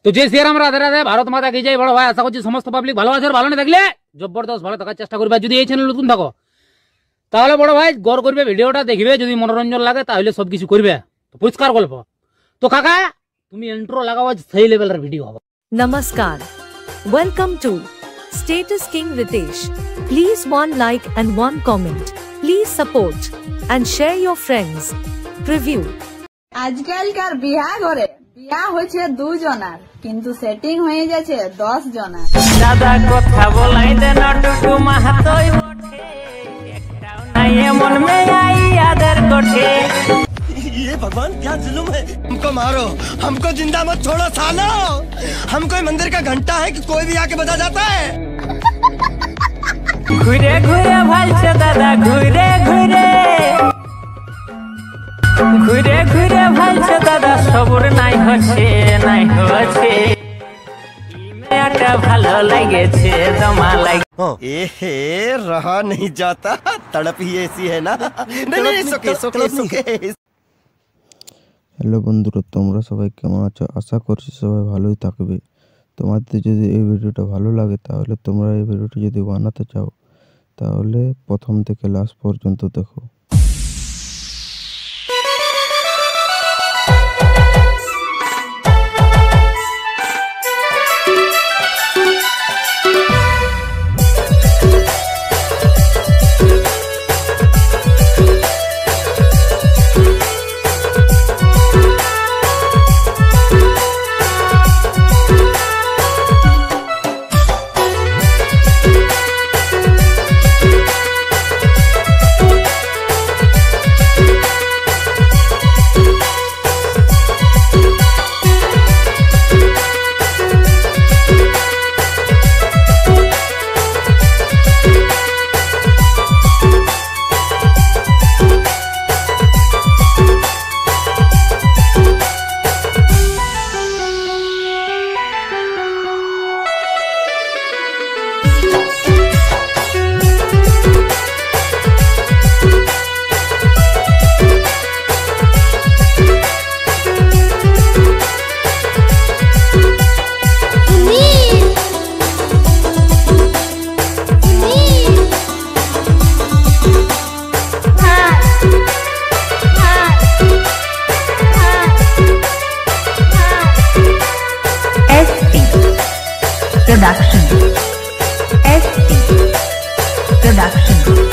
তো জয় শ্রীরাম, রাধে রাধে, ভারত মাতা কি জয়। বড় ভাই আশা করছি সমস্ত পাবলিক ভালো আছে। ভালো না থাকলে জবরদস্ত ভালো থাকার চেষ্টা করবে। যদি এই চ্যানেল নতুন থাকো তাহলে বড় ভাই গড় করবে, ভিডিওটা দেখবে, যদি মনোরঞ্জন লাগে তাহলে সবকিছু করবে। তো পরিষ্কার গল্প। তো কাকা তুমি ইন্ট্রো লাগাও, সেই লেভেলের ভিডিও হবে। Namaskar. Welcome to Status King Ritesh. Please one like and one comment. Please support and share your friends. Preview. আজকালকার বিয়া ঘরে বিয়া হয়েছে 2 জনার, কিন্তু সেটিং হয়ে যাচ্ছে 10 জনার। দাদা কথা বলাই দেন টুটু মাহাতই ওঠে, একটাও নাই এমন মেয়াই আদের কোঠে। ये भगवान क्या जुल्म है। हमको मारो, हमको जिंदा मत छोड़ो सालो। हम कोई मंदिर का घंटा है कि कोई भी आके बजा जाता है। ঘুরে ঘুরে ভালছে দাদা, ঘুরে ঘুরে ঘুরে ঘুরে ভালছে দাদা, সবর নাই হচ্ছে নাই হচ্ছে। মেয়েটা ভালো লাগেছে, জমা লাগে। ए रहा नहीं जाता, तड़प ही ऐसी है ना। नहीं सुके सुके सुके। হ্যালো বন্ধুরা, তোমরা সবাই কেমন আছো? আশা করছি সবাই ভালোই থাকবে। তোমাদের যদি এই ভিডিওটা ভালো লাগে তাহলে তোমরা এই ভিডিওটি যদি বানাতে চাও তাহলে প্রথম থেকে লাস্ট পর্যন্ত দেখো। Production. ST Production.